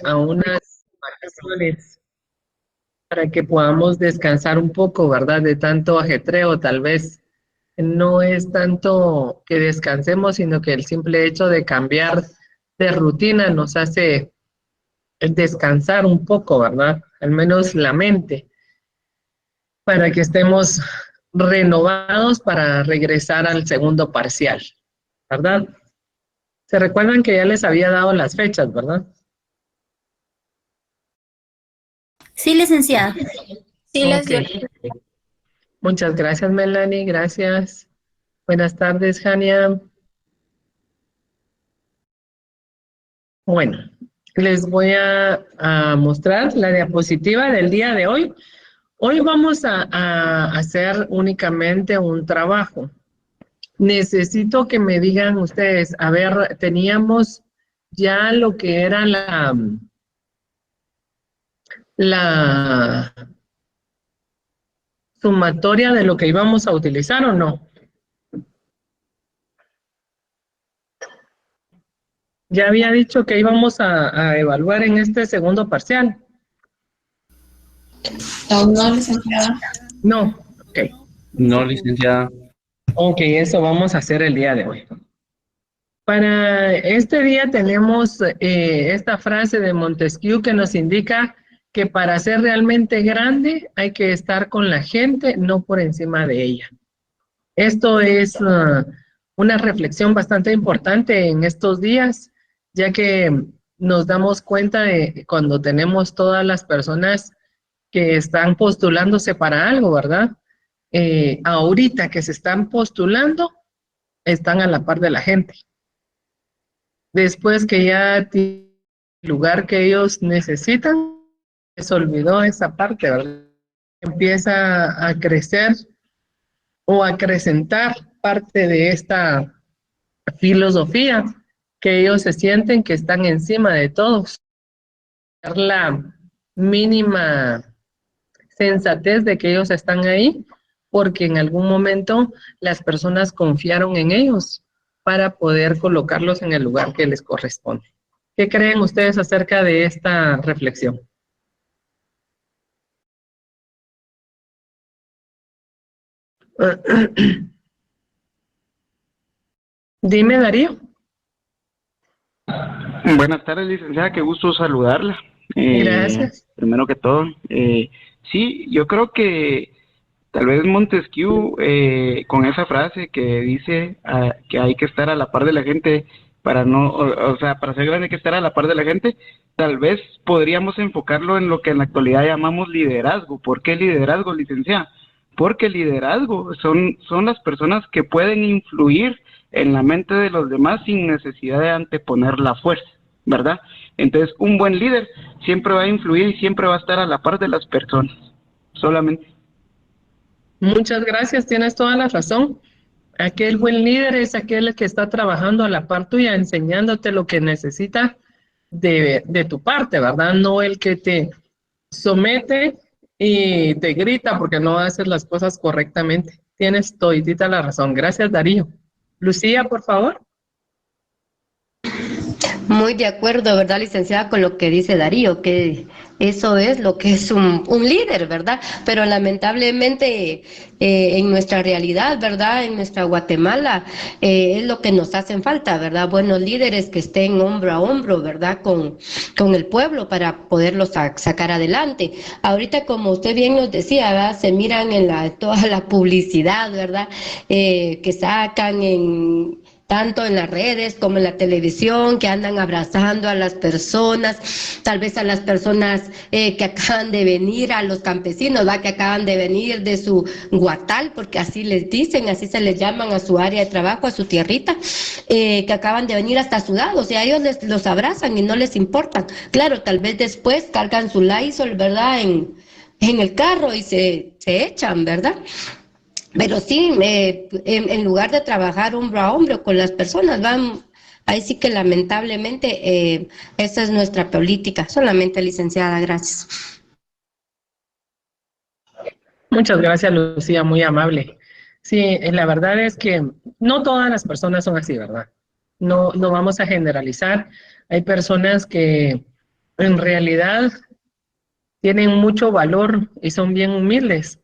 a unas vacaciones para que podamos descansar un poco, ¿verdad? De tanto ajetreo, tal vez no es tanto que descansemos, sino que el simple hecho de cambiar de rutina nos hace descansar un poco, ¿verdad? Al menos la mente, para que estemos renovados para regresar al segundo parcial, ¿verdad? Se recuerdan que ya les había dado las fechas, ¿verdad? Sí, licenciada. Sí, les Ok. dio. Muchas gracias, Melanie. Gracias. Buenas tardes, Jania. Bueno, les voy a mostrar la diapositiva del día de hoy. Hoy vamos a hacer únicamente un trabajo. Necesito que me digan ustedes, a ver, teníamos ya lo que era la sumatoria de lo que íbamos a utilizar o no. Ya había dicho que íbamos a evaluar en este segundo parcial. Aún no, licenciada. No, ok. No, licenciada. Ok, eso vamos a hacer el día de hoy. Para este día tenemos esta frase de Montesquieu que nos indica que para ser realmente grande hay que estar con la gente, no por encima de ella. Esto es una reflexión bastante importante en estos días, ya que nos damos cuenta de cuando tenemos todas las personas que están postulándose para algo, ¿verdad? Ahorita que se están postulando, están a la par de la gente. Después que ya tiene el lugar que ellos necesitan, se olvidó esa parte, ¿verdad? Empieza a crecer o a acrecentar parte de esta filosofía que ellos se sienten que están encima de todos. La mínima sensatez de que ellos están ahí porque en algún momento las personas confiaron en ellos para poder colocarlos en el lugar que les corresponde. ¿Qué creen ustedes acerca de esta reflexión? Dime, Darío. Buenas tardes, licenciada, qué gusto saludarla. Gracias. Primero que todo, sí, yo creo que tal vez Montesquieu, con esa frase que dice que hay que estar a la par de la gente para no, o sea, para ser grande hay que estar a la par de la gente, tal vez podríamos enfocarlo en lo que en la actualidad llamamos liderazgo. ¿Por qué liderazgo, licenciada? Porque liderazgo son las personas que pueden influir en la mente de los demás sin necesidad de anteponer la fuerza, ¿verdad? Entonces, un buen líder siempre va a influir y siempre va a estar a la par de las personas, solamente. Muchas gracias, tienes toda la razón. Aquel buen líder es aquel que está trabajando a la par tuya, enseñándote lo que necesita de tu parte, ¿verdad? No el que te somete y te grita porque no haces las cosas correctamente. Tienes toditita la razón. Gracias, Darío. Lucía, por favor. Muy de acuerdo, ¿verdad, licenciada, con lo que dice Darío, que eso es lo que es un líder, ¿verdad? Pero lamentablemente en nuestra realidad, ¿verdad? En nuestra Guatemala es lo que nos hacen falta, ¿verdad? Buenos líderes que estén hombro a hombro, ¿verdad? Con el pueblo para poderlos sacar adelante. Ahorita, como usted bien nos decía, ¿verdad? Se miran en toda la publicidad, ¿verdad? Que sacan tanto en las redes como en la televisión, que andan abrazando a las personas, tal vez a las personas que acaban de venir, a los campesinos, ¿va? Que acaban de venir de su guatal, porque así les dicen, así se les llaman a su área de trabajo, a su tierrita, que acaban de venir hasta sudados, y a ellos los abrazan y no les importan. Claro, tal vez después cargan su Lysol, ¿verdad? En el carro y se echan, ¿verdad? Pero sí, en lugar de trabajar hombro a hombro con las personas, ahí sí que lamentablemente esa es nuestra política. Solamente, licenciada, gracias. Muchas gracias, Lucía, muy amable. Sí, la verdad es que no todas las personas son así, ¿verdad? No vamos a generalizar. Hay personas que en realidad tienen mucho valor y son bien humildes.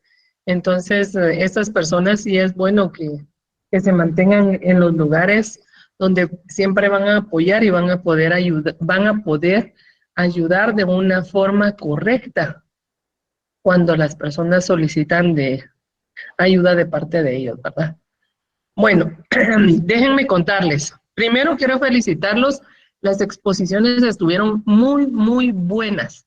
Entonces, estas personas sí es bueno que se mantengan en los lugares donde siempre van a apoyar y van a poder ayudar de una forma correcta cuando las personas solicitan de ayuda de parte de ellos, ¿verdad? Bueno, déjenme contarles. Primero quiero felicitarlos. Las exposiciones estuvieron muy, muy buenas.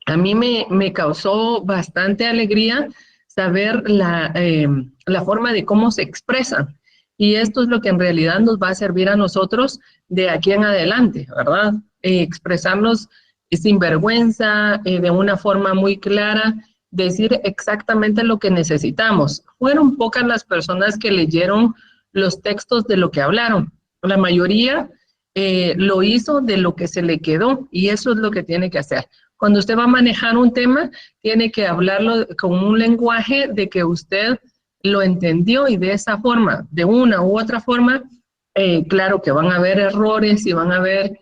A mí me causó bastante alegría saber la forma de cómo se expresan. Y esto es lo que en realidad nos va a servir a nosotros de aquí en adelante, ¿verdad? Expresarnos sin vergüenza, de una forma muy clara, decir exactamente lo que necesitamos. Fueron pocas las personas que leyeron los textos de lo que hablaron. La mayoría lo hizo de lo que se le quedó y eso es lo que tiene que hacer. Cuando usted va a manejar un tema, tiene que hablarlo con un lenguaje de que usted lo entendió y de esa forma, de una u otra forma, claro que van a haber errores y van a haber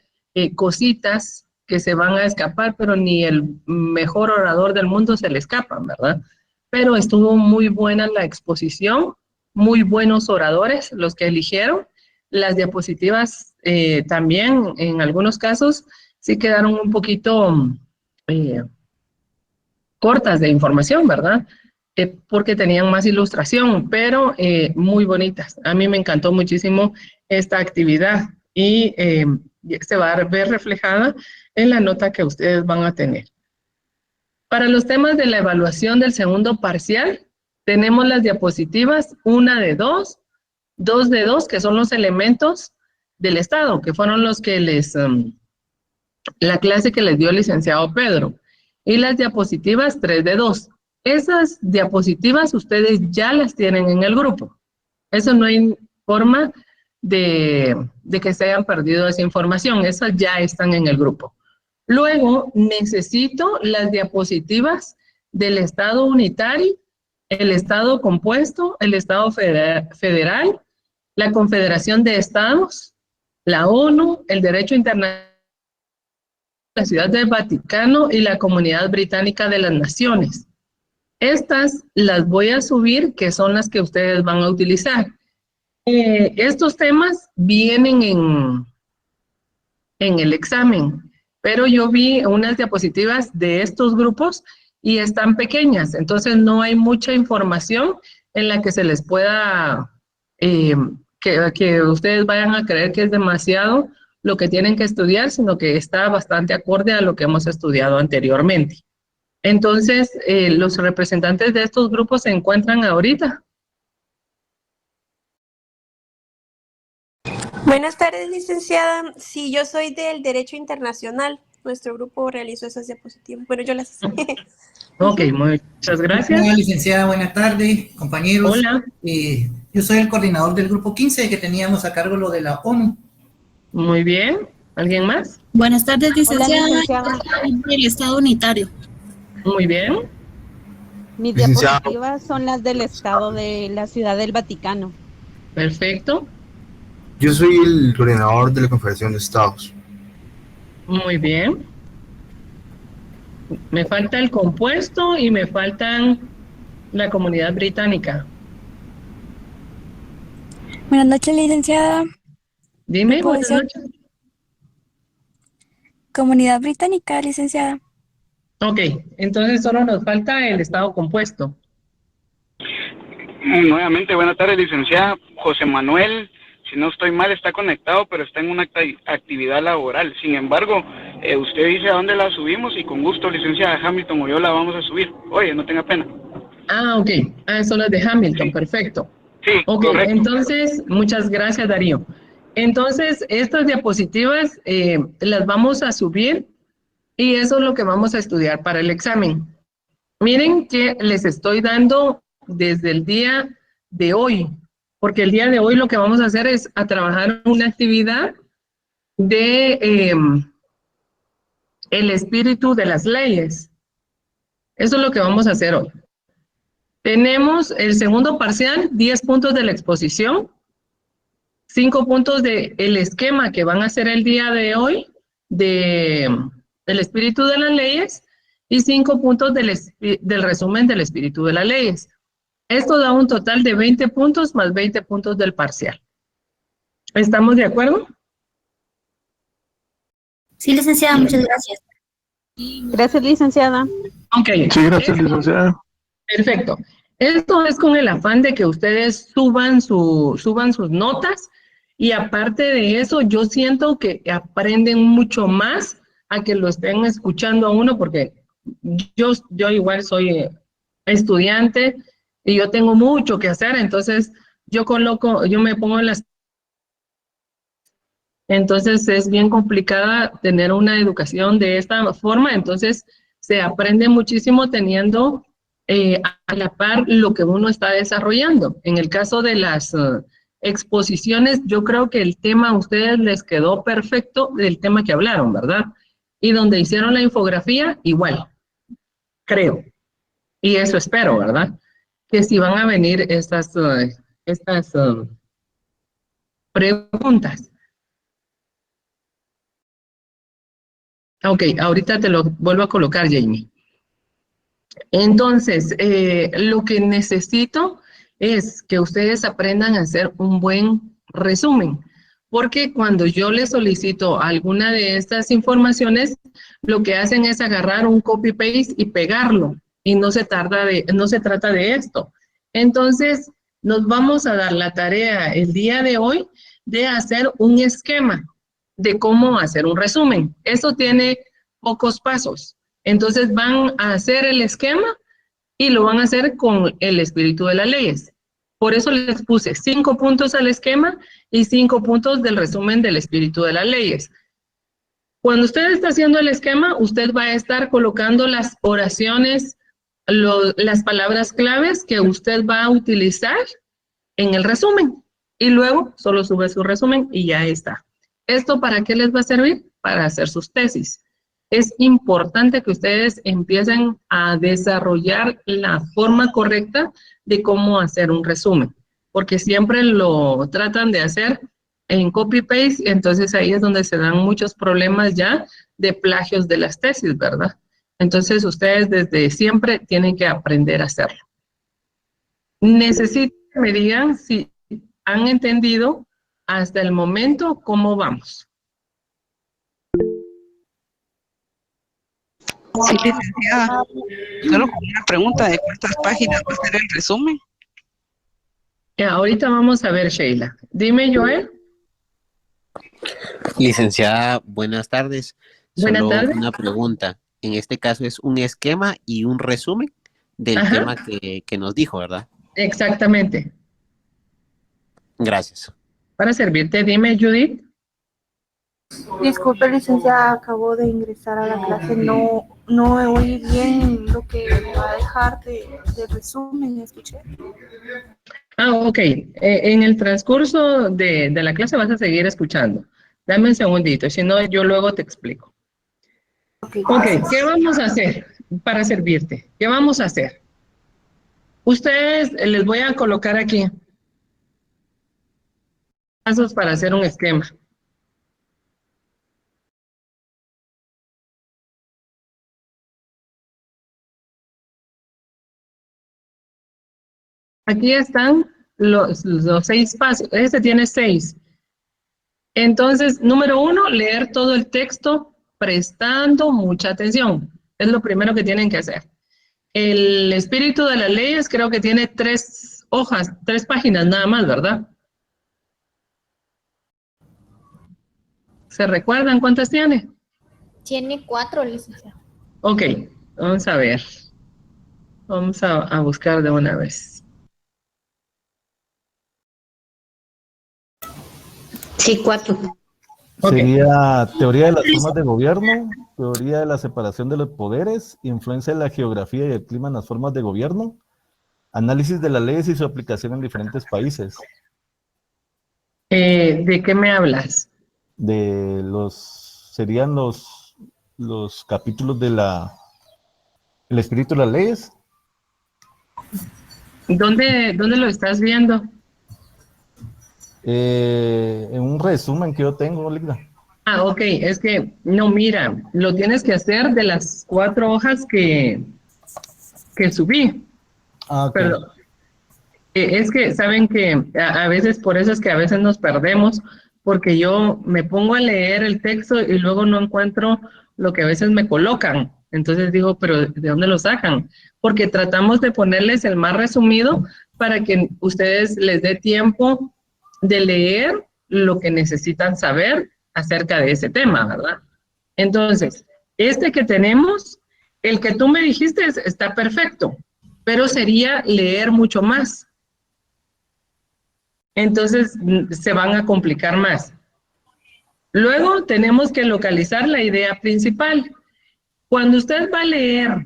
cositas que se van a escapar, pero ni el mejor orador del mundo se le escapan, ¿verdad? Pero estuvo muy buena la exposición, muy buenos oradores los que eligieron. Las diapositivas también, en algunos casos, sí quedaron un poquito cortas de información, ¿verdad? Porque tenían más ilustración, pero muy bonitas. A mí me encantó muchísimo esta actividad y se va a ver reflejada en la nota que ustedes van a tener. Para los temas de la evaluación del segundo parcial, tenemos las diapositivas 1 de 2, 2 de 2, que son los elementos del Estado, que fueron los que la clase que les dio el licenciado Pedro, y las diapositivas 3 de 2. Esas diapositivas ustedes ya las tienen en el grupo. Eso no hay forma de que se hayan perdido esa información. Esas ya están en el grupo. Luego, necesito las diapositivas del Estado unitario, el Estado compuesto, el Estado federal, la Confederación de Estados, la ONU, el Derecho Internacional, la Ciudad del Vaticano y la Comunidad Británica de las Naciones. Estas las voy a subir, que son las que ustedes van a utilizar. Estos temas vienen en el examen, pero yo vi unas diapositivas de estos grupos y están pequeñas, entonces no hay mucha información en la que se les pueda, que ustedes vayan a creer que es demasiado lo que tienen que estudiar, sino que está bastante acorde a lo que hemos estudiado anteriormente. Entonces, los representantes de estos grupos se encuentran ahorita. Buenas tardes, licenciada. Sí, yo soy del Derecho Internacional. Nuestro grupo realizó esas diapositivas. Bueno, yo las hice. Ok, muchas gracias. Hola, licenciada, buenas tardes, compañeros. Hola. Yo soy el coordinador del grupo 15 que teníamos a cargo lo de la ONU. Muy bien. ¿Alguien más? Buenas tardes, licenciada. Hola, licenciada. Del Estado unitario. Muy bien. Mis diapositivas son las del Estado de la Ciudad del Vaticano. Perfecto. Yo soy el coordinador de la Confederación de Estados. Muy bien. Me falta el compuesto y me faltan la Comunidad Británica. Buenas noches, licenciada. Dime, buenas noches. Comunidad Británica, licenciada. Ok, entonces solo nos falta el estado compuesto. Nuevamente, buenas tardes, licenciada. José Manuel, si no estoy mal, está conectado, pero está en una actividad laboral. Sin embargo, usted dice a dónde la subimos y con gusto, licenciada Hamilton o yo la vamos a subir. Oye, no tenga pena. Ah, ok. Ah, son las de Hamilton, sí. Perfecto. Sí, ok, correcto. Entonces, muchas gracias, Darío. Entonces, estas diapositivas las vamos a subir y eso es lo que vamos a estudiar para el examen. Miren que les estoy dando desde el día de hoy, porque el día de hoy lo que vamos a hacer es a trabajar una actividad de el espíritu de las leyes. Eso es lo que vamos a hacer hoy. Tenemos el segundo parcial, 10 puntos de la exposición, 5 puntos del esquema que van a hacer el día de hoy de del espíritu de las leyes y 5 puntos del resumen del espíritu de las leyes. Esto da un total de 20 puntos más 20 puntos del parcial. ¿Estamos de acuerdo? Sí, licenciada, muchas gracias. Gracias, licenciada. Ok. Sí, gracias, licenciada. Perfecto. Esto es con el afán de que ustedes suban sus notas y aparte de eso, yo siento que aprenden mucho más a que lo estén escuchando a uno porque yo igual soy estudiante y yo tengo mucho que hacer, entonces yo me pongo en las... Entonces es bien complicada tener una educación de esta forma, entonces se aprende muchísimo teniendo a la par lo que uno está desarrollando. En el caso de las exposiciones, yo creo que el tema a ustedes les quedó perfecto del tema que hablaron, ¿verdad? Y donde hicieron la infografía, igual, creo. Y eso espero, ¿verdad? Que si van a venir estas preguntas. Ok, ahorita te lo vuelvo a colocar, Jamie. Entonces, lo que necesito es que ustedes aprendan a hacer un buen resumen, porque cuando yo les solicito alguna de estas informaciones, lo que hacen es agarrar un copy-paste y pegarlo, y no se trata de esto. Entonces, nos vamos a dar la tarea el día de hoy de hacer un esquema de cómo hacer un resumen. Eso tiene pocos pasos. Entonces van a hacer el esquema y lo van a hacer con el espíritu de las leyes. Por eso les puse 5 puntos al esquema y 5 puntos del resumen del espíritu de las leyes. Cuando usted está haciendo el esquema, usted va a estar colocando las oraciones, las palabras claves que usted va a utilizar en el resumen. Y luego solo sube su resumen y ya está. ¿Esto para qué les va a servir? Para hacer sus tesis. Es importante que ustedes empiecen a desarrollar la forma correcta de cómo hacer un resumen, porque siempre lo tratan de hacer en copy-paste, entonces ahí es donde se dan muchos problemas ya de plagios de las tesis, ¿verdad? Entonces ustedes desde siempre tienen que aprender a hacerlo. Necesito que me digan si han entendido hasta el momento cómo vamos. Sí, licenciada. Solo con una pregunta de cuántas páginas va a ser el resumen. Ahorita vamos a ver, Sheila. Dime, Joel. Licenciada, buenas tardes. Buenas Solo tardes. una pregunta. En este caso es un esquema y un resumen del Ajá. tema que nos dijo, ¿verdad? Exactamente. Gracias. Para servirte, dime, Judith. Disculpe, licenciada, acabo de ingresar a la clase, no oí bien lo que me va a dejar de resumen, escuché. Ok. En el transcurso de la clase vas a seguir escuchando. Dame un segundito, si no, yo luego te explico. Ok, ¿qué vamos a hacer para servirte? ¿Qué vamos a hacer? Ustedes les voy a colocar aquí pasos para hacer un esquema. Aquí están los 6 pasos. Este tiene 6. Entonces, número 1, leer todo el texto prestando mucha atención. Es lo primero que tienen que hacer. El espíritu de las leyes creo que tiene 3 hojas, 3 páginas nada más, ¿verdad? ¿Se recuerdan cuántas tiene? Tiene 4, licenciada. Ok, vamos a ver. Vamos a buscar de una vez. Sí, 4. Sería teoría de las formas de gobierno, teoría de la separación de los poderes, influencia de la geografía y el clima en las formas de gobierno, análisis de las leyes y su aplicación en diferentes países. ¿De qué me hablas? Serían los capítulos de el espíritu de las leyes. ¿Dónde lo estás viendo? En un resumen que yo tengo, Olga. Ah, ok, es que, no, mira, lo tienes que hacer de las 4 hojas que subí. Ah, ok. Pero es que, saben que a veces, por eso es que a veces nos perdemos, porque yo me pongo a leer el texto y luego no encuentro lo que a veces me colocan. Entonces digo, pero ¿de dónde lo sacan? Porque tratamos de ponerles el más resumido para que ustedes les dé tiempo de leer lo que necesitan saber acerca de ese tema, ¿verdad? Entonces, este que tenemos, el que tú me dijiste está perfecto, pero sería leer mucho más. Entonces, se van a complicar más. Luego, tenemos que localizar la idea principal. Cuando usted va a leer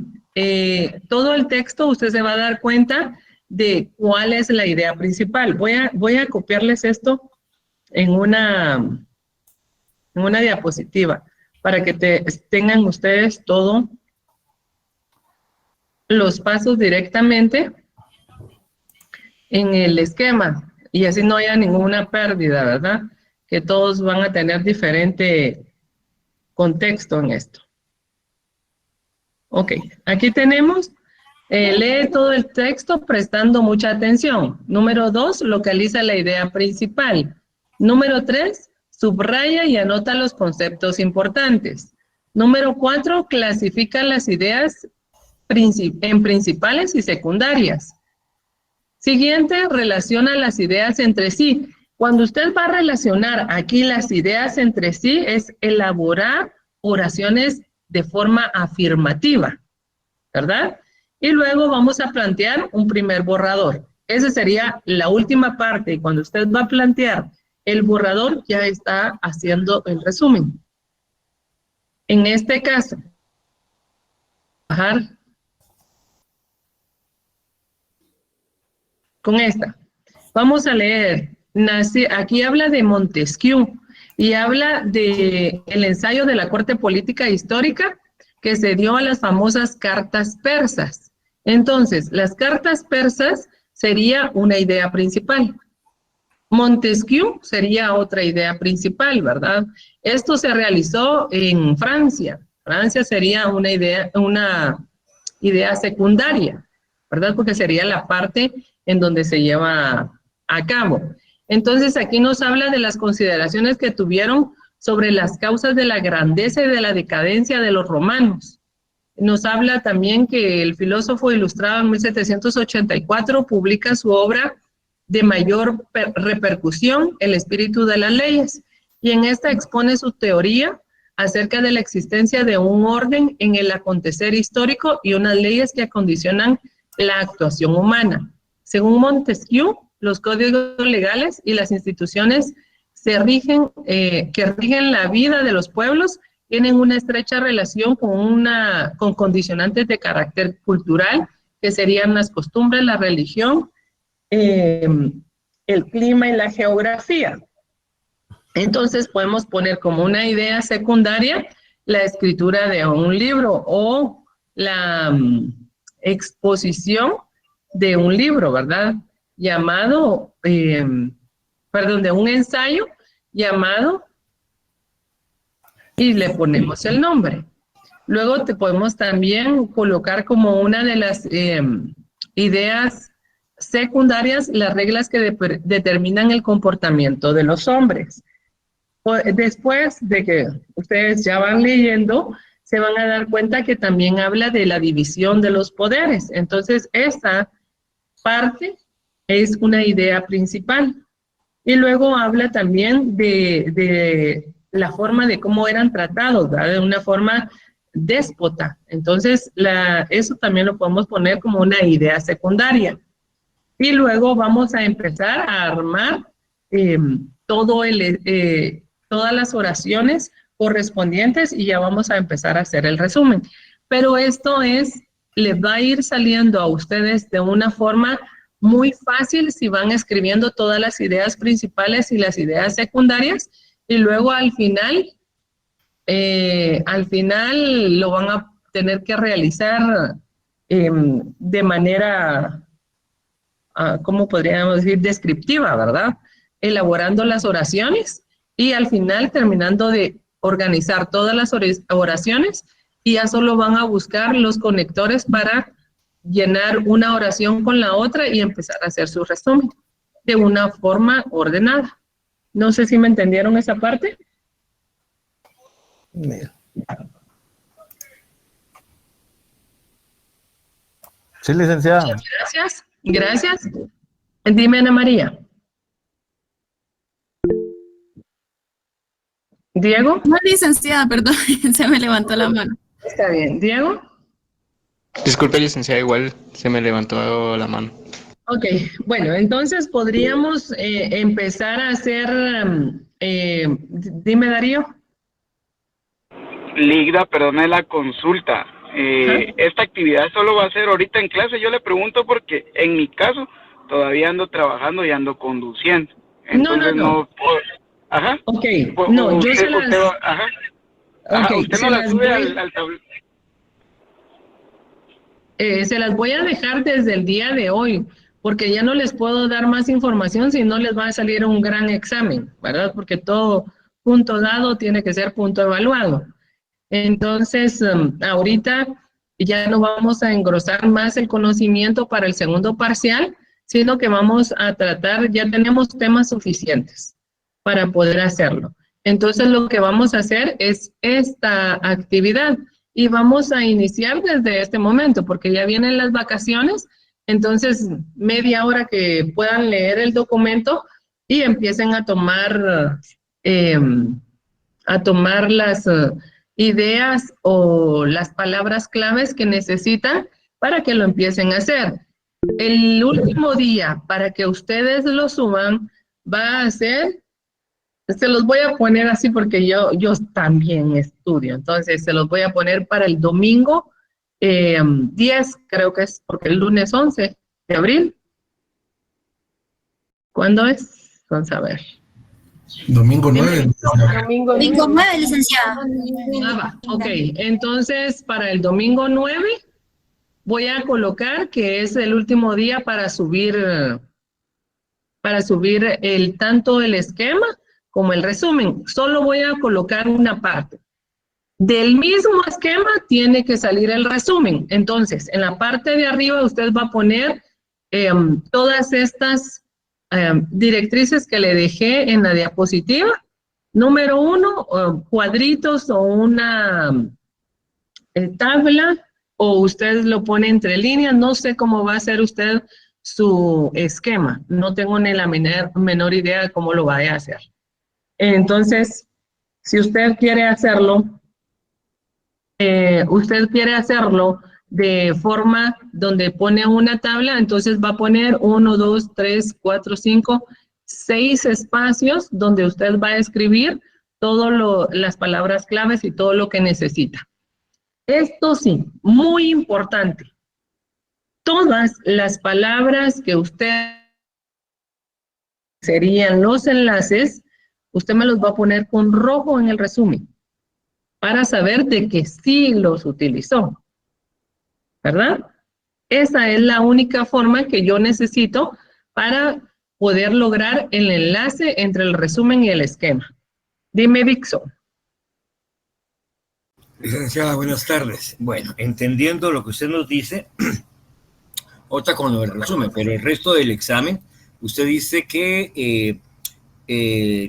todo el texto, usted se va a dar cuenta de cuál es la idea principal. Voy a copiarles esto en una diapositiva para que tengan ustedes todos los pasos directamente en el esquema y así no haya ninguna pérdida, ¿verdad? Que todos van a tener diferente contexto en esto. Ok, aquí tenemos, lee todo el texto prestando mucha atención. Número 2, localiza la idea principal. Número 3, subraya y anota los conceptos importantes. Número 4, clasifica las ideas en principales y secundarias. Siguiente, relaciona las ideas entre sí. Cuando usted va a relacionar aquí las ideas entre sí, es elaborar oraciones de forma afirmativa, ¿verdad? Y luego vamos a plantear un primer borrador. Esa sería la última parte. Y cuando usted va a plantear el borrador, ya está haciendo el resumen. En este caso, bajar con esta. Vamos a leer. Aquí habla de Montesquieu y habla de el ensayo de la corte política histórica que se dio a las famosas cartas persas. Entonces, las cartas persas sería una idea principal. Montesquieu sería otra idea principal, ¿verdad? Esto se realizó en Francia. Francia sería una idea secundaria, ¿verdad? Porque sería la parte en donde se lleva a cabo. Entonces, aquí nos habla de las consideraciones que tuvieron sobre las causas de la grandeza y de la decadencia de los romanos. Nos habla también que el filósofo ilustrado en 1784 publica su obra de mayor repercusión, El espíritu de las leyes, y en esta expone su teoría acerca de la existencia de un orden en el acontecer histórico y unas leyes que acondicionan la actuación humana. Según Montesquieu, los códigos legales y las instituciones que rigen la vida de los pueblos tienen una estrecha relación con condicionantes de carácter cultural, que serían las costumbres, la religión, el clima y la geografía. Entonces podemos poner como una idea secundaria la escritura de un libro o la exposición de un libro, ¿verdad? Llamado, de un ensayo llamado, y le ponemos el nombre. Luego te podemos también colocar como una de las ideas secundarias las reglas que determinan el comportamiento de los hombres. Después de que ustedes ya van leyendo, se van a dar cuenta que también habla de la división de los poderes. Entonces, esta parte es una idea principal. Y luego habla también de la forma de cómo eran tratados, ¿verdad? De una forma déspota. Entonces, eso también lo podemos poner como una idea secundaria. Y luego vamos a empezar a armar todas las oraciones correspondientes y ya vamos a empezar a hacer el resumen. Pero esto les va a ir saliendo a ustedes de una forma muy fácil si van escribiendo todas las ideas principales y las ideas secundarias, y luego al final lo van a tener que realizar de manera, ¿cómo podríamos decir? Descriptiva, ¿verdad? Elaborando las oraciones y al final terminando de organizar todas las oraciones y ya solo van a buscar los conectores para llenar una oración con la otra y empezar a hacer su resumen de una forma ordenada. No sé si me entendieron esa parte. Sí, licenciada. Muchas gracias. Gracias. Dime, Ana María. ¿Diego? No, licenciada, perdón, se me levantó la mano. Está bien. ¿Diego? Disculpe, licenciada, igual se me levantó la mano. Ok, bueno, entonces podríamos empezar a hacer, dime Darío. Ligda, perdone la consulta. Esta actividad solo va a ser ahorita en clase. Yo le pregunto porque en mi caso todavía ando trabajando y ando conduciendo. Entonces no puedo. Ajá. Ok, no, yo se las... Ajá. Ajá, Okay, usted no la sube al tablero. Se las voy a dejar desde el día de hoy, porque ya no les puedo dar más información si no les va a salir un gran examen, ¿verdad? Porque todo punto dado tiene que ser punto evaluado. Entonces, ahorita ya no vamos a engrosar más el conocimiento para el segundo parcial, sino que vamos a tratar, ya tenemos temas suficientes para poder hacerlo. Entonces, lo que vamos a hacer es esta actividad y vamos a iniciar desde este momento, porque ya vienen las vacaciones, entonces media hora que puedan leer el documento y empiecen a tomar las ideas o las palabras claves que necesitan para que lo empiecen a hacer. El último día para que ustedes lo suban va a ser, se los voy a poner así porque yo también estudio, entonces se los voy a poner para el domingo 10, creo que es, porque el lunes 11 de abril. ¿Cuándo es? Vamos a ver. Domingo 9. Domingo 9, licenciada. Ok, entonces para el domingo 9 voy a colocar que es el último día para subir tanto el esquema como el resumen. Solo voy a colocar una parte. Del mismo esquema tiene que salir el resumen. Entonces, en la parte de arriba usted va a poner todas estas directrices que le dejé en la diapositiva. Número 1, cuadritos o una tabla, o usted lo pone entre líneas. No sé cómo va a hacer usted su esquema. No tengo ni la menor idea de cómo lo vaya a hacer. Entonces, si usted quiere hacerlo, de forma donde pone una tabla, entonces va a poner 1, 2, 3, 4, 5, 6 espacios donde usted va a escribir todas las palabras claves y todo lo que necesita. Esto sí, muy importante. Todas las palabras que usted serían los enlaces, usted me los va a poner con rojo en el resumen para saber de que sí los utilizó, ¿verdad? Esa es la única forma que yo necesito para poder lograr el enlace entre el resumen y el esquema. Dime, Vixo. Licenciada, buenas tardes. Bueno, entendiendo lo que usted nos dice, otra con el resumen, pero el resto del examen, usted dice que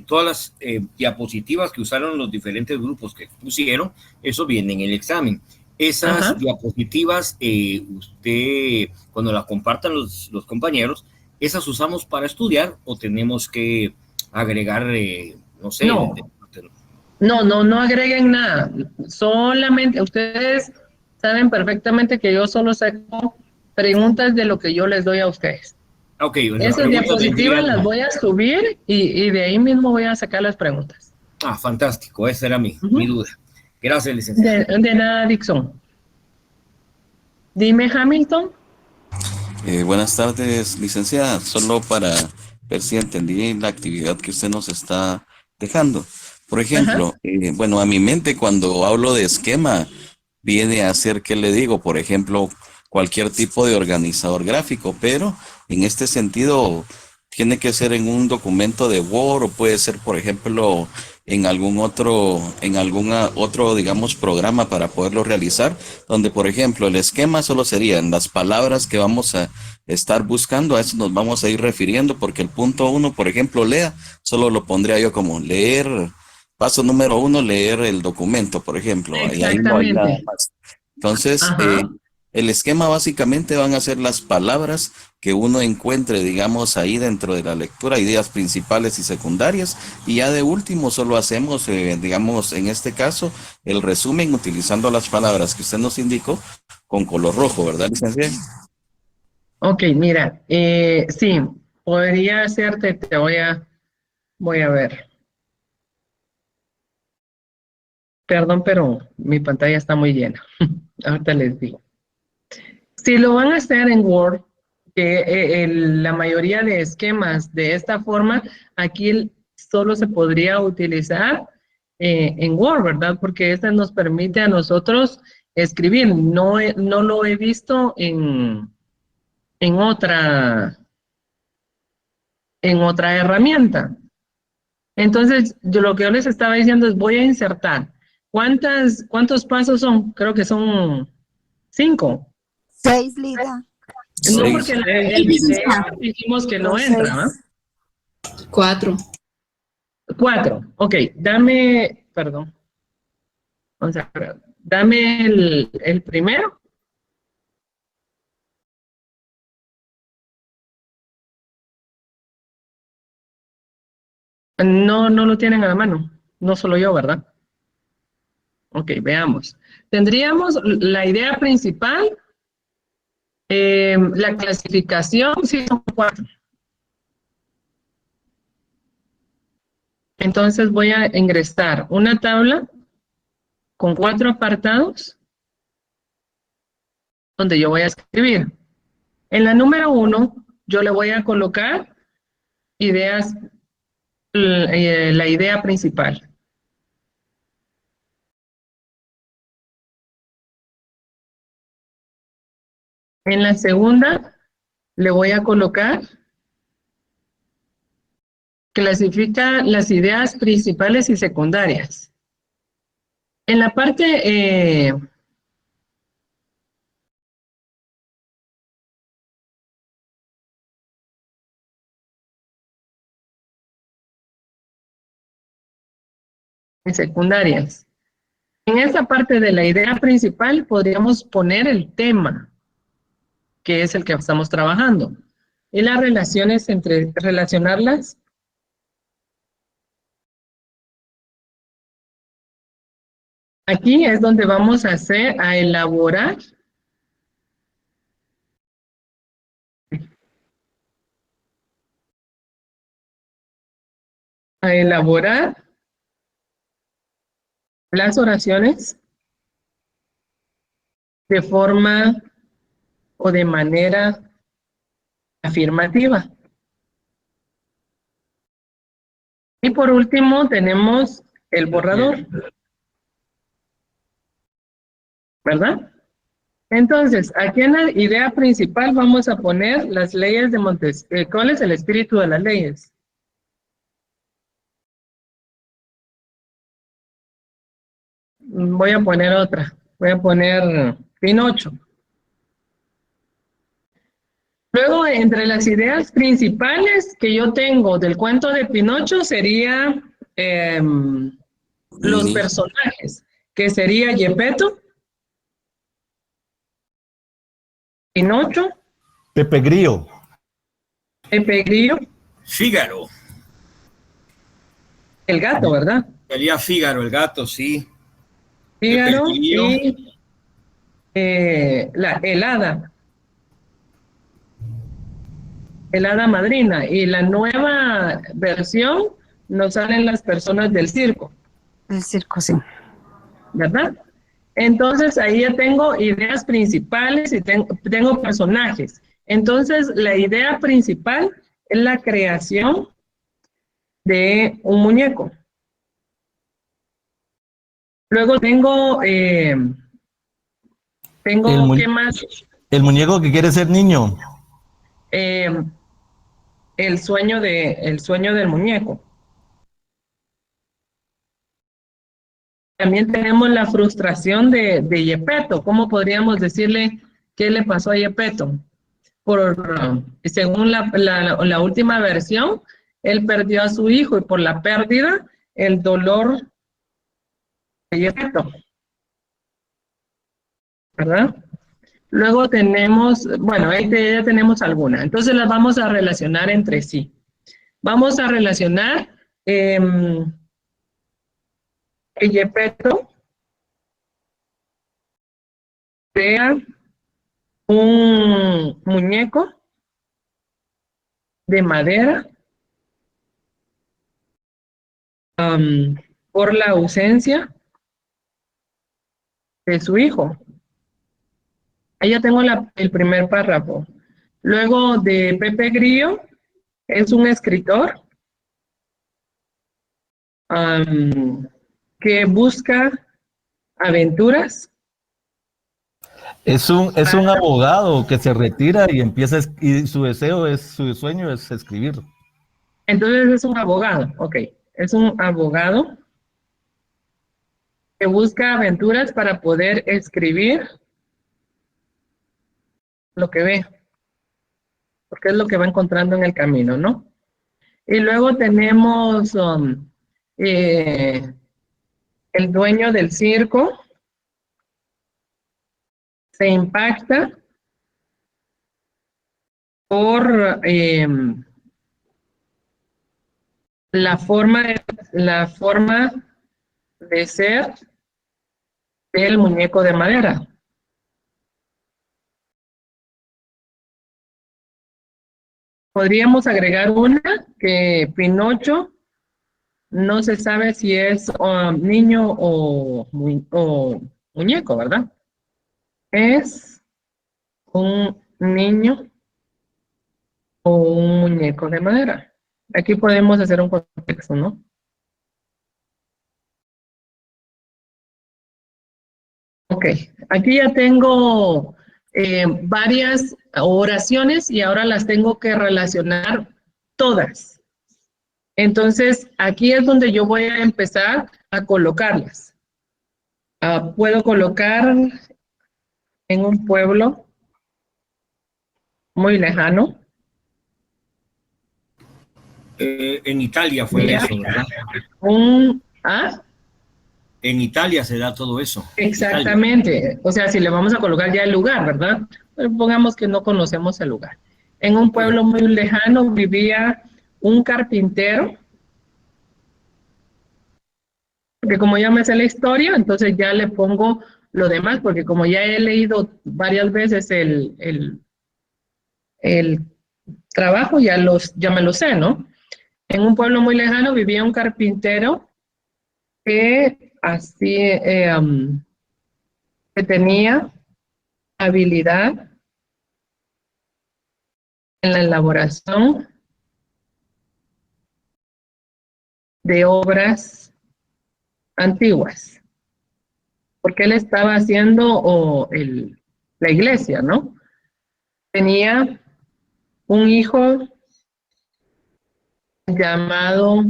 todas las diapositivas que usaron los diferentes grupos que pusieron, eso viene en el examen. Esas diapositivas, usted, cuando las compartan los compañeros, ¿esas usamos para estudiar o tenemos que agregar, no sé? No agreguen nada. Solamente, ustedes saben perfectamente que yo solo saco preguntas de lo que yo les doy a ustedes. Okay, esas diapositivas las voy a subir y de ahí mismo voy a sacar las preguntas. Ah, fantástico, esa era mi duda. Gracias, licenciada. De nada, Dixon. Dime, Hamilton. Buenas tardes, licenciada. Solo para ver si entendí la actividad que usted nos está dejando. Por ejemplo, bueno, a mi mente cuando hablo de esquema, viene a ser, ¿qué le digo? Por ejemplo, cualquier tipo de organizador gráfico, pero en este sentido tiene que ser en un documento de Word o puede ser, por ejemplo, en algún otro, digamos, programa para poderlo realizar, donde, por ejemplo, el esquema solo serían las palabras que vamos a estar buscando, a eso nos vamos a ir refiriendo, porque el punto 1, por ejemplo, lea, solo lo pondría yo como leer, paso número 1, leer el documento, por ejemplo, y ahí no hay nada más. Entonces, el esquema básicamente van a ser las palabras que uno encuentre, digamos, ahí dentro de la lectura, ideas principales y secundarias, y ya de último solo hacemos, digamos, en este caso, el resumen utilizando las palabras que usted nos indicó con color rojo, ¿verdad, licenciada? Ok, mira, sí, podría hacerte, voy a ver. Perdón, pero mi pantalla está muy llena. Ahorita les digo. Si lo van a hacer en Word, que la mayoría de esquemas de esta forma, aquí solo se podría utilizar en Word, ¿verdad? Porque este nos permite a nosotros escribir. No lo he visto en otra herramienta. Entonces, lo que yo les estaba diciendo es, voy a insertar. ¿Cuántos pasos son? Creo que son 5. 6, Lida. No, porque el video dijimos que no entra, ¿no? 4. 4. Ok, perdón. Vamos a ver. Dame el primero. No lo tienen a la mano. No solo yo, ¿verdad? Ok, veamos. Tendríamos la idea principal, la clasificación, sí, son 4. Entonces voy a ingresar una tabla con 4 apartados donde yo voy a escribir. En la número 1, yo le voy a colocar ideas, la idea principal. En la segunda, le voy a colocar, clasifica las ideas principales y secundarias. En la parte secundarias. En esta parte de la idea principal podríamos poner el tema, que es el que estamos trabajando. Y las relaciones relacionarlas. Aquí es donde vamos a elaborar las oraciones de forma o de manera afirmativa. Y por último tenemos el borrador, ¿verdad? Entonces, aquí en la idea principal vamos a poner las leyes de Montesquieu. ¿Cuál es el espíritu de las leyes? Voy a poner otra. Voy a poner Pinocho. Luego, entre las ideas principales que yo tengo del cuento de Pinocho sería los personajes, que sería Gepetto, Pinocho, Pepe Grillo, Fígaro. El gato, ¿verdad? Sería Fígaro, el gato, sí. Fígaro y el hada madrina. Y la nueva versión nos salen las personas del circo. El circo, sí. ¿Verdad? Entonces ahí ya tengo ideas principales y tengo personajes. Entonces la idea principal es la creación de un muñeco. Luego tengo, ¿qué más? El muñeco que quiere ser niño. El sueño del muñeco. También tenemos la frustración de Yepeto. ¿Cómo podríamos decirle qué le pasó a Yepeto? Según la última versión, él perdió a su hijo y por la pérdida, el dolor de Yepeto. ¿Verdad? Luego tenemos, bueno, ya tenemos alguna. Entonces las vamos a relacionar entre sí. Vamos a relacionar que Yepeto crea un muñeco de madera por la ausencia de su hijo. Ahí ya tengo el primer párrafo. Luego de Pepe Grillo, es un escritor que busca aventuras. Es un abogado que se retira y empieza, y su sueño es escribir. Entonces es un abogado, ok. Es un abogado que busca aventuras para poder escribir lo que ve, porque es lo que va encontrando en el camino, ¿no? Y luego tenemos el dueño del circo, se impacta por la forma de ser del muñeco de madera. Podríamos agregar una que Pinocho no se sabe si es niño o muñeco, ¿verdad? Es un niño o un muñeco de madera. Aquí podemos hacer un contexto, ¿no? Ok, aquí ya tengo varias oraciones y ahora las tengo que relacionar todas. Entonces, aquí es donde yo voy a empezar a colocarlas. Puedo colocar en un pueblo muy lejano. En Italia fue eso, ¿verdad? En Italia se da todo eso. Exactamente. Italia. O sea, si le vamos a colocar ya el lugar, ¿verdad? Pero pongamos que no conocemos el lugar. En un pueblo muy lejano vivía un carpintero. Porque como ya me sé la historia, entonces ya le pongo lo demás, porque como ya he leído varias veces el trabajo, ya me lo sé, ¿no? En un pueblo muy lejano vivía un carpintero que que tenía habilidad en la elaboración de obras antiguas, porque él estaba haciendo la iglesia, ¿no? Tenía un hijo llamado,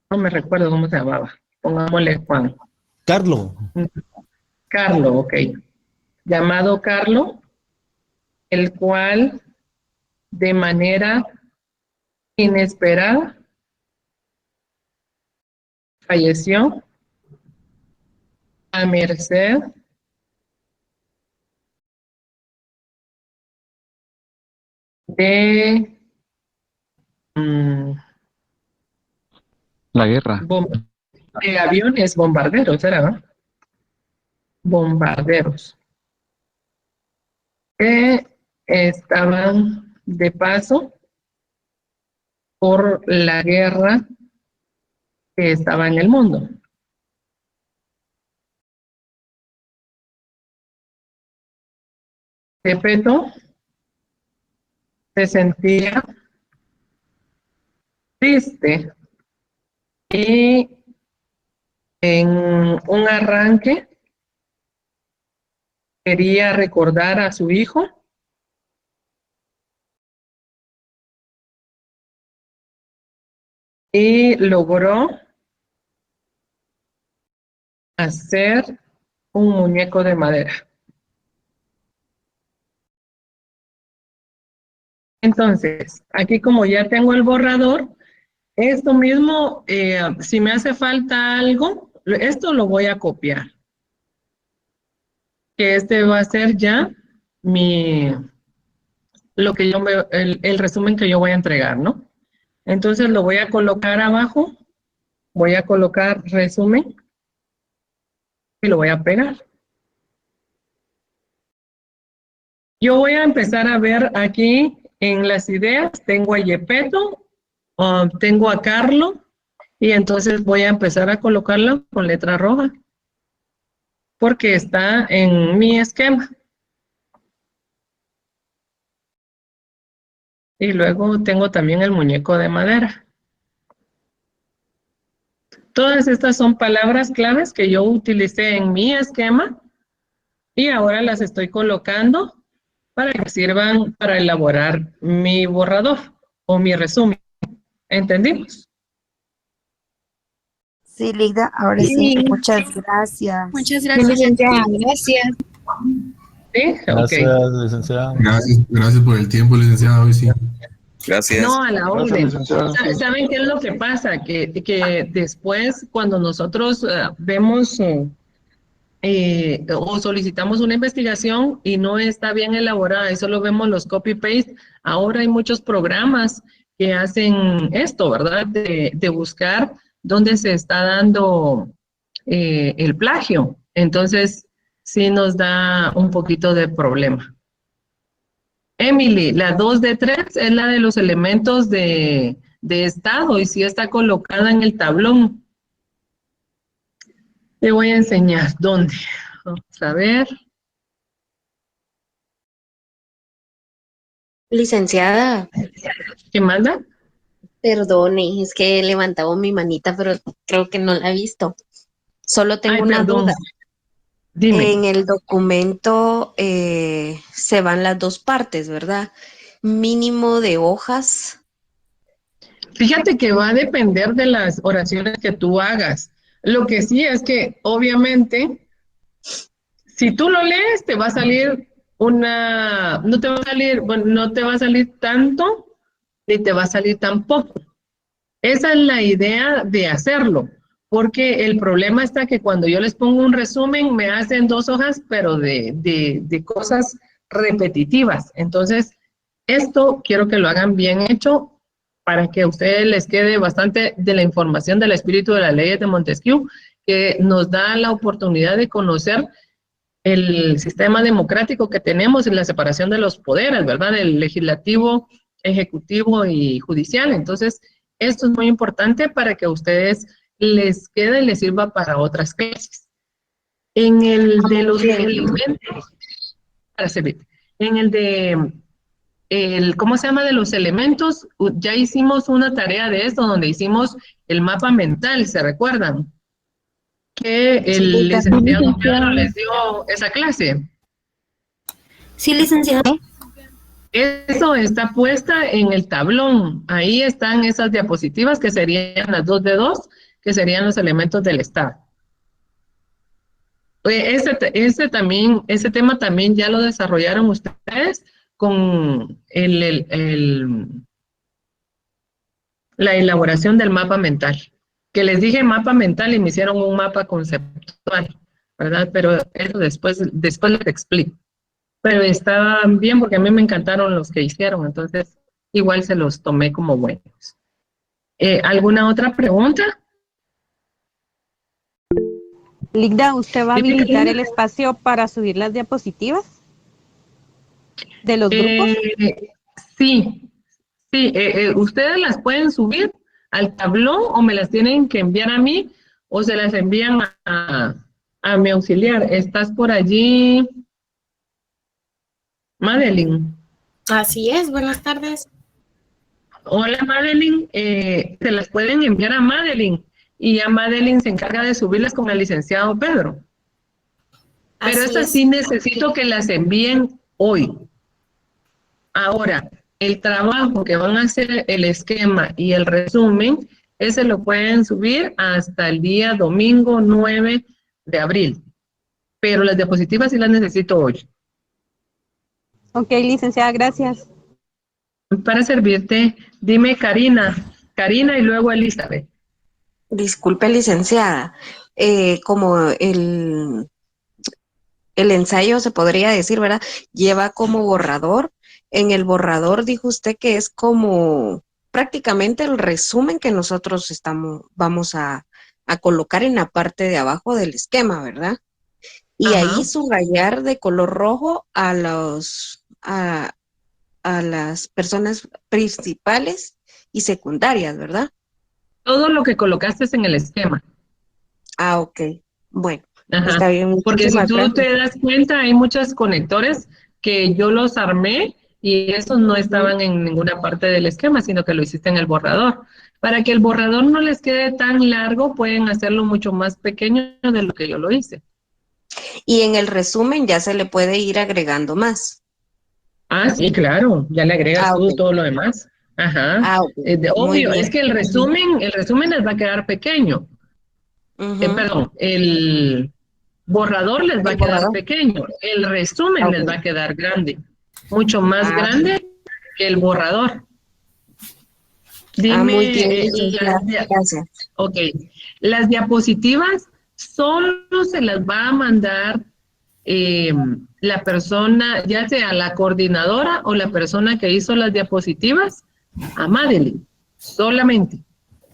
no me recuerdo cómo se llamaba, pongámosle Juan. Carlo, ok. Llamado Carlo, el cual de manera inesperada falleció a merced de la guerra. De aviones bombarderos, ¿era? Bombarderos que estaban de paso por la guerra que estaba en el mundo. Yepeto se sentía triste y en un arranque quería recordar a su hijo y logró hacer un muñeco de madera. Entonces, aquí como ya tengo el borrador, esto mismo, si me hace falta algo, esto lo voy a copiar. Que este va a ser ya lo que yo el resumen que yo voy a entregar, ¿no? Entonces lo voy a colocar abajo, voy a colocar resumen y lo voy a pegar. Yo voy a empezar a ver aquí en las ideas, tengo a Yepeto, tengo a Carlos, y entonces voy a empezar a colocarlo con letra roja, porque está en mi esquema. Y luego tengo también el muñeco de madera. Todas estas son palabras claves que yo utilicé en mi esquema y ahora las estoy colocando para que sirvan para elaborar mi borrador o mi resumen. ¿Entendimos? Sí, Ligda, ahora sí. Muchas gracias. Muchas gracias, licenciada. Gracias. Sí, Gracias, ok. licenciada. Gracias por el tiempo, licenciada, hoy sí. Gracias. No, a la orden. licenciada. ¿Saben qué es lo que pasa? Que después, cuando nosotros vemos o solicitamos una investigación y no está bien elaborada y solo vemos los copy-paste, ahora hay muchos programas que hacen esto, ¿verdad? De buscar dónde se está dando el plagio. Entonces, sí nos da un poquito de problema. Emily, la 2 de 3 es la de los elementos de estado y sí está colocada en el tablón. Te voy a enseñar dónde. Vamos a ver. Licenciada, ¿Qué manda? perdone, es que he levantado mi manita, pero creo que no la he visto. Solo tengo una perdón. duda. Dime. En el documento se van las dos partes, ¿verdad? Mínimo de hojas. Fíjate que va a depender de las oraciones que tú hagas. Lo que sí es que, obviamente, si tú lo lees, te va a salir no te va a salir, bueno, no te va a salir tanto, ni te va a salir tan poco. Esa es la idea de hacerlo, porque el problema está que cuando yo les pongo un resumen, me hacen 2 hojas, pero de cosas repetitivas. Entonces, esto quiero que lo hagan bien hecho para que a ustedes les quede bastante de la información del espíritu de las leyes de Montesquieu, que nos da la oportunidad de conocer el sistema democrático que tenemos en la separación de los poderes, ¿verdad? El legislativo, ejecutivo y judicial. Entonces, esto es muy importante para que a ustedes les quede y les sirva para otras clases. En el de los elementos, para servir, en el de ¿cómo se llama? De los elementos, ya hicimos una tarea de esto, donde hicimos el mapa mental, ¿se recuerdan? Que el licenciado Pedro les dio esa clase. Sí, licenciada. Eso está puesta en el tablón.Í están esas diapositivas que serían las 2 de 2, que serían los elementos del Estado. Ese tema también ya lo desarrollaron ustedes con la elaboración del mapa mental. Que les dije mapa mental y me hicieron un mapa conceptual, ¿verdad? Pero eso después les explico. Pero estaba bien porque a mí me encantaron los que hicieron, entonces igual se los tomé como buenos. ¿Alguna otra pregunta? Ligda, ¿usted va a habilitar el espacio para subir las diapositivas de los grupos? Sí, ustedes las pueden subir al tablón o me las tienen que enviar a mí o se las envían a mi auxiliar. ¿Estás por allí, Madeline? Así es, buenas tardes. Hola, Madeline. Se las pueden enviar a Madeline y a Madeline se encarga de subirlas con el licenciado Pedro. Pero estas sí necesito que las envíen hoy. Ahora, el trabajo que van a hacer, el esquema y el resumen, ese lo pueden subir hasta el día domingo 9 de abril, pero las diapositivas sí las necesito hoy. Ok, licenciada, gracias. Para servirte, dime Karina y luego Elizabeth. Disculpe, licenciada, como el ensayo se podría decir, ¿verdad? Lleva como borrador. En el borrador dijo usted que es como prácticamente el resumen que nosotros vamos a colocar en la parte de abajo del esquema, ¿verdad? Y ahí subrayar de color rojo a las personas principales y secundarias, ¿verdad? Todo lo que colocaste en el esquema. Ah, ok. Bueno, Ajá. está bien. Porque si tú Gracias. te das cuenta, hay muchos conectores que yo los armé y esos no estaban en ninguna parte del esquema, sino que lo hiciste en el borrador. Para que el borrador no les quede tan largo, pueden hacerlo mucho más pequeño de lo que yo lo hice. Y en el resumen ya se le puede ir agregando más. Ah, sí, claro, ya le agregas tú ok. todo lo demás. Ajá. Ah, ok. Muy Obvio, bien. es que el resumen les va a quedar pequeño. Perdón, el borrador les va a quedar pequeño, el resumen les va a quedar grande, mucho más grande que el borrador. Dime, muy bien, gracias. Ok, las diapositivas solo se las va a mandar la persona, ya sea la coordinadora o la persona que hizo las diapositivas, a Madeline, solamente.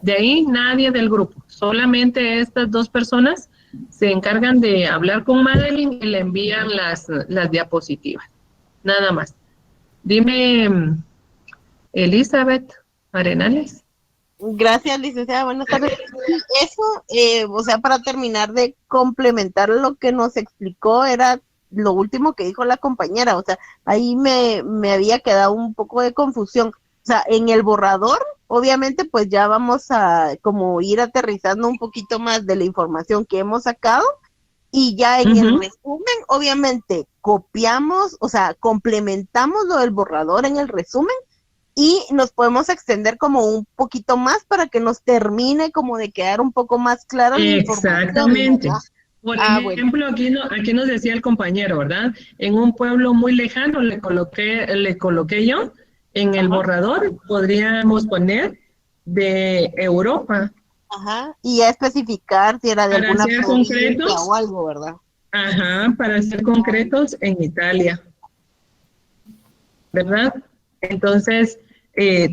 De ahí nadie del grupo, solamente estas dos personas se encargan de hablar con Madeline y le envían las diapositivas, nada más. Dime, Elizabeth Arenales. Gracias, licenciada. Buenas tardes. Eso, o sea, para terminar de complementar lo que nos explicó, era lo último que dijo la compañera. O sea, ahí me había quedado un poco de confusión. O sea, en el borrador, obviamente, pues ya vamos a como ir aterrizando un poquito más de la información que hemos sacado. Y ya en el resumen, obviamente, copiamos, o sea, complementamos lo del borrador en el resumen. Y nos podemos extender como un poquito más para que nos termine como de quedar un poco más claro la información. Exactamente. ¿Verdad? Por ejemplo, aquí nos decía el compañero, ¿verdad? En un pueblo muy lejano le coloqué yo en el borrador, podríamos poner de Europa. Ajá, y ya especificar si era de Para alguna ser provincia concretos, o algo, ¿verdad? Ajá, para ser concretos, en Italia. ¿Verdad? Entonces,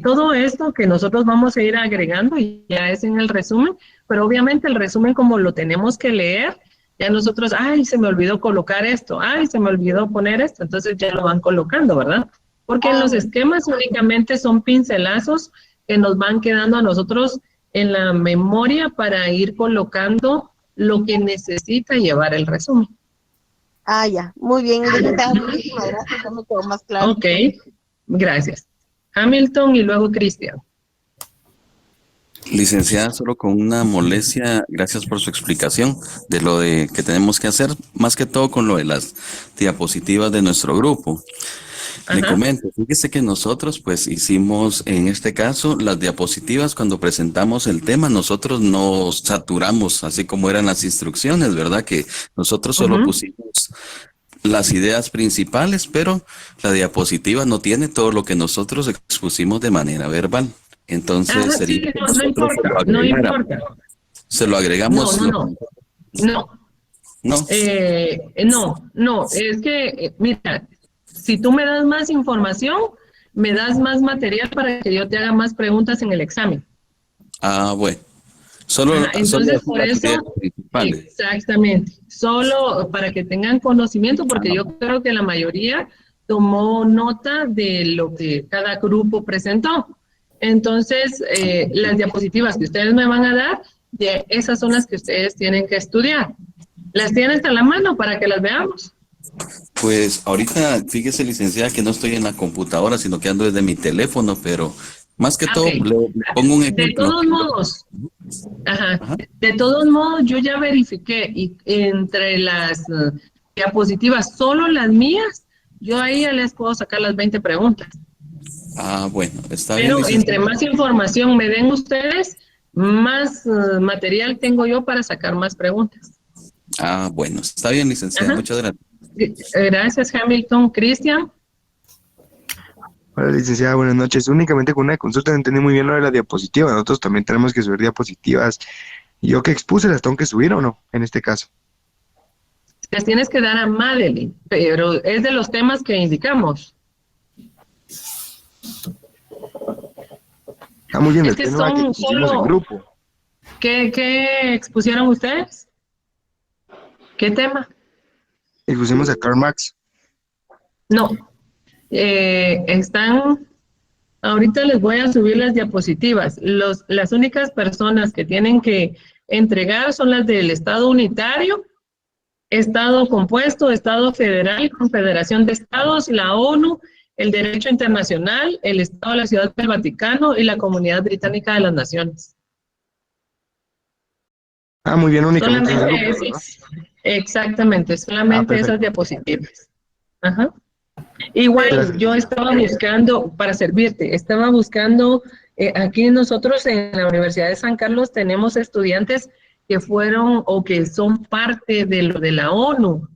todo esto que nosotros vamos a ir agregando ya es en el resumen, pero obviamente el resumen como lo tenemos que leer, ya nosotros, ay, se me olvidó colocar esto, ay, se me olvidó poner esto, entonces ya lo van colocando, ¿verdad? Porque en los esquemas únicamente son pincelazos que nos van quedando a nosotros en la memoria para ir colocando lo que necesita llevar el resumen. Ah, ya, muy bien, licenciada, muchísimas gracias, ya me quedó más claro. Ok, gracias. Hamilton y luego Cristian. Licenciada, solo con una molestia, gracias por su explicación de lo de que tenemos que hacer, más que todo con lo de las diapositivas de nuestro grupo. Le comento, fíjese que nosotros pues hicimos en este caso las diapositivas cuando presentamos el tema, nosotros nos saturamos así como eran las instrucciones, ¿verdad? Que nosotros solo pusimos las ideas principales, pero la diapositiva no tiene todo lo que nosotros expusimos de manera verbal. Entonces sería sí, no importa, no importa. Se lo agregamos. No, es que, mira, si tú me das más información, me das más material para que yo te haga más preguntas en el examen. Ah, bueno. Solo por eso, exactamente, solo para que tengan conocimiento, porque yo creo que la mayoría tomó nota de lo que cada grupo presentó. Entonces, las diapositivas que ustedes me van a dar, esas son las que ustedes tienen que estudiar. ¿Las tienes a la mano para que las veamos? Pues ahorita, fíjese, licenciada, que no estoy en la computadora, sino que ando desde mi teléfono, pero más que todo, le pongo un ejemplo. De todos modos, de todos modos, yo ya verifiqué y entre las diapositivas, solo las mías, yo ahí ya les puedo sacar las 20 preguntas. Ah, bueno, está bien. Pero entre más información me den ustedes, más material tengo yo para sacar más preguntas. Ah, bueno, está bien, licenciada, Ajá. muchas gracias. Gracias, Hamilton. Cristian. Hola, licenciada, buenas noches. Únicamente con una consulta no entendí muy bien lo de la diapositiva. Nosotros también tenemos que subir diapositivas. ¿Yo que expuse las tengo que subir o no, en este caso? Les tienes que dar a Madeline, pero es de los temas que indicamos. Está muy bien, Es el que tema que son expusimos en solo... grupo. ¿Qué expusieron ustedes? ¿Qué tema? Expusimos a Karl Marx. No. Ahorita les voy a subir las diapositivas. Las únicas personas que tienen que entregar son las del Estado unitario, Estado compuesto, Estado federal, Confederación de Estados, la ONU, el derecho internacional, el Estado de la Ciudad del Vaticano y la Comunidad Británica de las Naciones. Ah, muy bien, únicamente en el Solamente grupo, ¿verdad? exactamente, solamente esas perfecto. diapositivas. Ajá. Igual, Gracias. yo estaba buscando, para servirte, estaba buscando, aquí nosotros en la Universidad de San Carlos tenemos estudiantes que fueron o que son parte de lo de la ONU,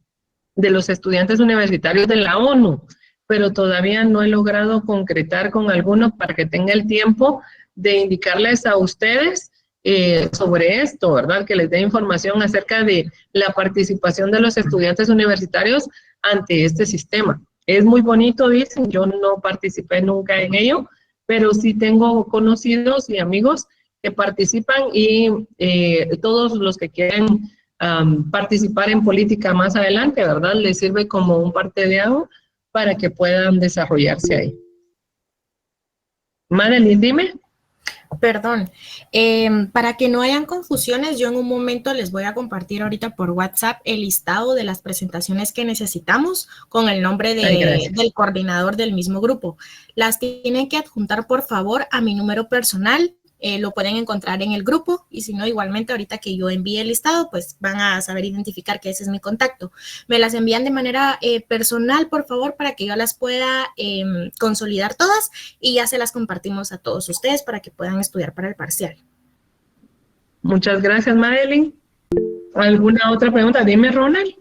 de los estudiantes universitarios de la ONU, pero todavía no he logrado concretar con algunos para que tenga el tiempo de indicarles a ustedes sobre esto, ¿verdad? Que les dé información acerca de la participación de los estudiantes universitarios ante este sistema. Es muy bonito, dicen, yo no participé nunca en ello, pero sí tengo conocidos y amigos que participan y todos los que quieren participar en política más adelante, ¿verdad? Les sirve como un parteaguas para que puedan desarrollarse ahí. Madeline, dime. Perdón, para que no hayan confusiones, yo en un momento les voy a compartir ahorita por WhatsApp el listado de las presentaciones que necesitamos con el nombre del coordinador del mismo grupo. Las tienen que adjuntar, por favor, a mi número personal. Lo pueden encontrar en el grupo y si no, igualmente ahorita que yo envíe el listado, pues van a saber identificar que ese es mi contacto. Me las envían de manera personal, por favor, para que yo las pueda consolidar todas y ya se las compartimos a todos ustedes para que puedan estudiar para el parcial. Muchas gracias, Madeline. ¿Alguna otra pregunta? Dime, Ronald.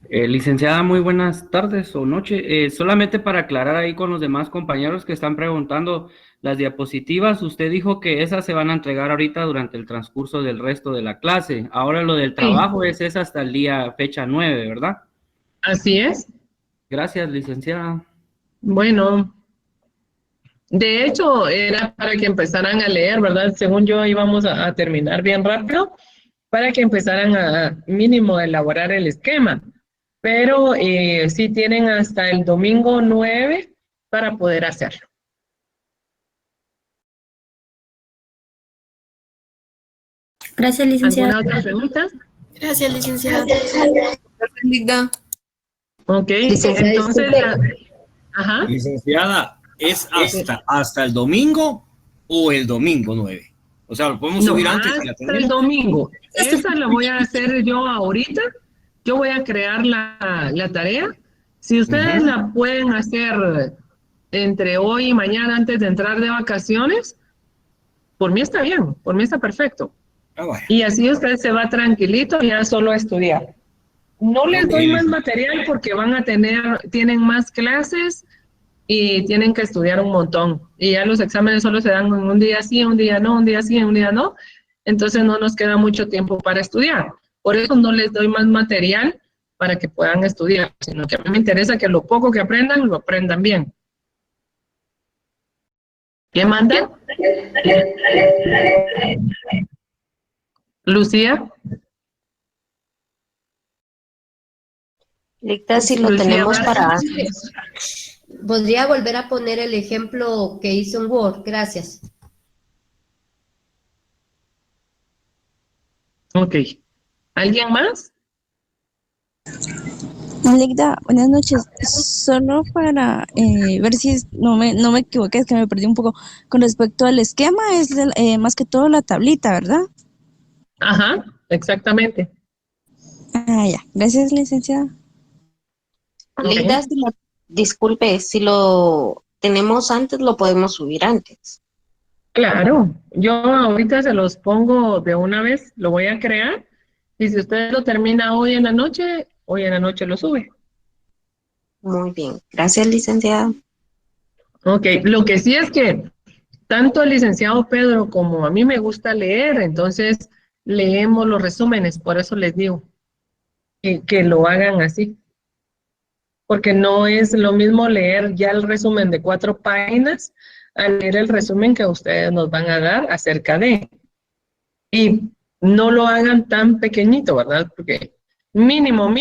Licenciada, muy buenas tardes o noche. Solamente para aclarar ahí con los demás compañeros que están preguntando las diapositivas, usted dijo que esas se van a entregar ahorita durante el transcurso del resto de la clase. Ahora lo del trabajo es hasta el día fecha 9, ¿verdad? Así es. Gracias, licenciada. Bueno, de hecho era para que empezaran a leer, ¿verdad? Según yo íbamos a terminar bien rápido para que empezaran a mínimo a elaborar el esquema. Pero sí tienen hasta el domingo 9 para poder hacerlo. Gracias, licenciada. ¿Alguna otra pregunta? Gracias, licenciada. Ok, Licenciada, entonces... disculpe. Ajá. Licenciada, ¿es hasta el domingo o el domingo 9? O sea, ¿lo podemos subir antes y la hasta el tenemos? domingo. Esa la voy a hacer yo ahorita. Yo voy a crear la tarea. Si ustedes la pueden hacer entre hoy y mañana antes de entrar de vacaciones, por mí está bien, por mí está perfecto. Y así usted se va tranquilito ya solo a estudiar. No les doy más material porque tienen más clases y tienen que estudiar un montón. Y ya los exámenes solo se dan en un día sí, un día no, un día sí, un día no. Entonces no nos queda mucho tiempo para estudiar. Por eso no les doy más material para que puedan estudiar, sino que a mí me interesa que lo poco que aprendan, lo aprendan bien. ¿Qué manda? Lucía. Licta, si lo Lucía tenemos para... ¿Podría volver a poner el ejemplo que hizo en Word? Gracias. Ok. ¿Alguien más? Ligda, buenas noches. Solo para ver si no me equivoqué, es que me perdí un poco. Con respecto al esquema, es más que todo la tablita, ¿verdad? Ajá, exactamente. Ah, ya. Gracias, licenciada. Licta, disculpe, si lo tenemos antes, lo podemos subir antes. Claro, yo ahorita se los pongo de una vez, lo voy a crear Y si usted lo termina hoy en la noche lo sube. Muy bien. Gracias, licenciada. Ok, lo que sí es que tanto el licenciado Pedro como a mí me gusta leer, entonces leemos los resúmenes, por eso les digo que lo hagan así. Porque no es lo mismo leer ya el resumen de 4 páginas a leer el resumen que ustedes nos van a dar acerca de. Y no lo hagan tan pequeñito, ¿verdad? Porque mínimo,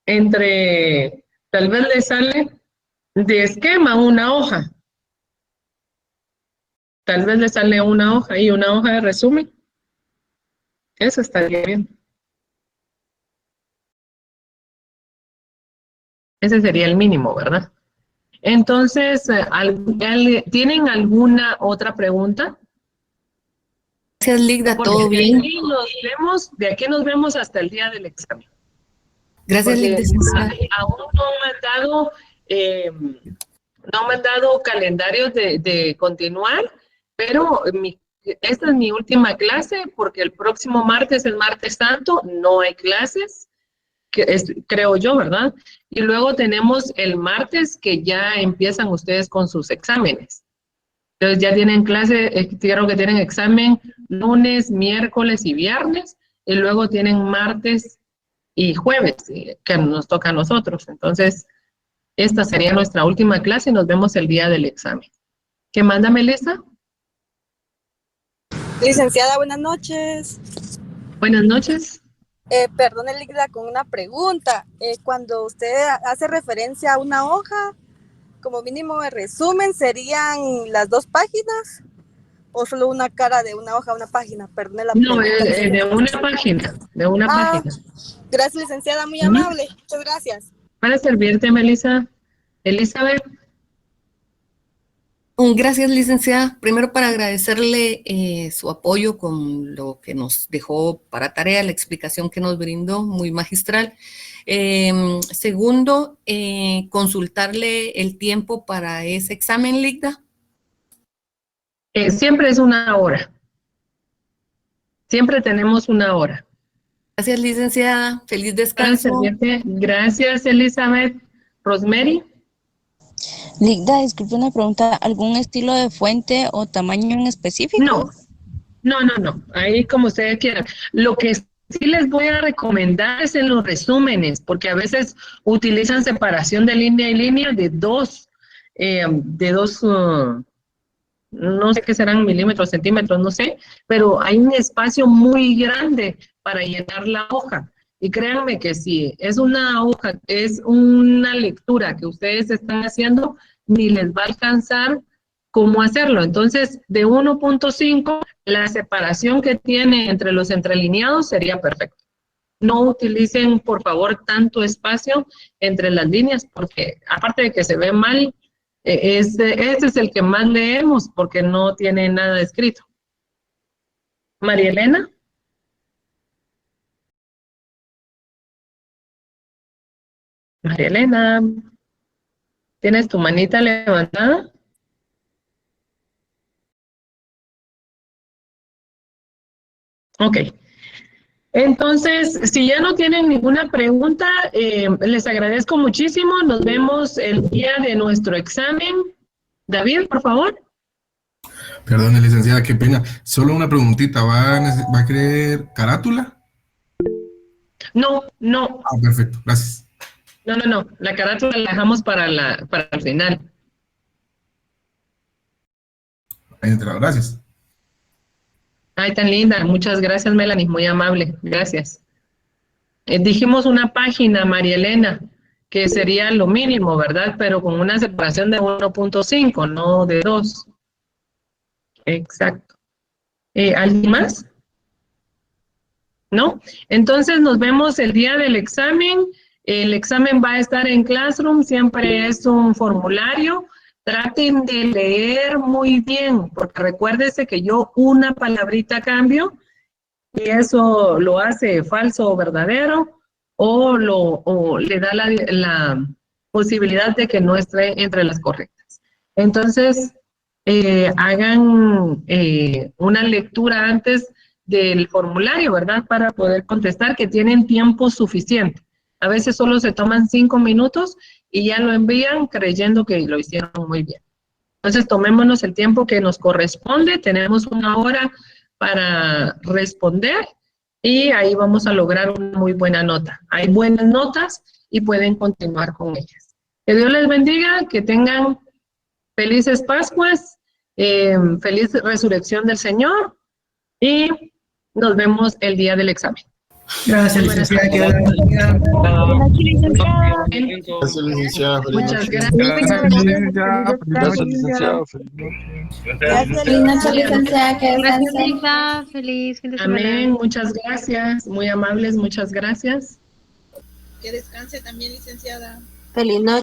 tal vez le sale de esquema una hoja. Tal vez le sale una hoja y una hoja de resumen. Eso estaría bien. Ese sería el mínimo, ¿verdad? Entonces, ¿tienen alguna otra pregunta? Gracias, Ligda, Porque todo bien. de aquí nos vemos hasta el día del examen. Gracias, Porque licenciada. aún no me han dado calendarios de continuar, pero esta es mi última clase porque el próximo martes, el martes santo, no hay clases, creo yo, ¿verdad? Y luego tenemos el martes que ya empiezan ustedes con sus exámenes. Entonces ya tienen clase, creo que tienen examen lunes, miércoles y viernes, y luego tienen martes y jueves, que nos toca a nosotros. Entonces, esta sería nuestra última clase y nos vemos el día del examen. ¿Qué manda, Melissa? Licenciada, buenas noches. Buenas noches. Perdone, Ligda, con una pregunta. Cuando usted hace referencia a una hoja, como mínimo de resumen, ¿serían las 2 páginas? ¿O solo una cara de una hoja, una página? Perdone la pregunta. No, de una página, página. Gracias, licenciada, muy amable. Muchas gracias. Para servirte, Melissa. Elizabeth. Gracias, licenciada. Primero, para agradecerle su apoyo con lo que nos dejó para tarea, la explicación que nos brindó, muy magistral. Segundo, consultarle el tiempo para ese examen, Ligda. Siempre es 1 hora. Siempre tenemos 1 hora. Gracias, licenciada. Feliz descanso. Gracias, Elizabeth. Rosemary. Ligda, disculpe una pregunta, ¿algún estilo de fuente o tamaño en específico? No, ahí como ustedes quieran. Lo que sí les voy a recomendar es en los resúmenes, porque a veces utilizan separación de línea y línea de 2, no sé qué serán milímetros, centímetros, no sé, pero hay un espacio muy grande para llenar la hoja. Y créanme que si es una hoja, es una lectura que ustedes están haciendo, ni les va a alcanzar cómo hacerlo. Entonces, de 1.5, la separación que tiene entre los entrelineados sería perfecto. No utilicen, por favor, tanto espacio entre las líneas, porque aparte de que se ve mal, este es el que más leemos, porque no tiene nada escrito. María Elena. María Elena, ¿tienes tu manita levantada? Ok. Entonces, si ya no tienen ninguna pregunta, les agradezco muchísimo. Nos vemos el día de nuestro examen. David, por favor. Perdón, licenciada, qué pena. Solo una preguntita. ¿Va a querer carátula? No. Ah, perfecto. Gracias. No. La carátula la dejamos para el final. Ahí entra, gracias. Ay, tan linda. Muchas gracias, Melanie. Muy amable. Gracias. Dijimos una página, María Elena, que sería lo mínimo, ¿verdad? Pero con una separación de 1.5, no de 2. Exacto. ¿Alguien más? ¿No? Entonces nos vemos el día del examen. El examen va a estar en Classroom, siempre es un formulario. Traten de leer muy bien, porque recuérdese que yo una palabrita cambio y eso lo hace falso o verdadero o le da la posibilidad de que no esté entre las correctas. Entonces, hagan una lectura antes del formulario, ¿verdad? Para poder contestar, que tienen tiempo suficiente. A veces solo se toman 5 minutos y ya lo envían creyendo que lo hicieron muy bien. Entonces, tomémonos el tiempo que nos corresponde. Tenemos 1 hora para responder y ahí vamos a lograr una muy buena nota. Hay buenas notas y pueden continuar con ellas. Que Dios les bendiga, que tengan felices Pascuas, feliz resurrección del Señor y nos vemos el día del examen. Gracias, licenciada. Gracias, licenciada. Muchas gracias. Gracias, licenciada. Feliz noche, licenciada. Que descanse. Feliz fin de semana. Amén, muchas gracias. Muy amables, muchas gracias. Que descanse también, licenciada. Feliz noche.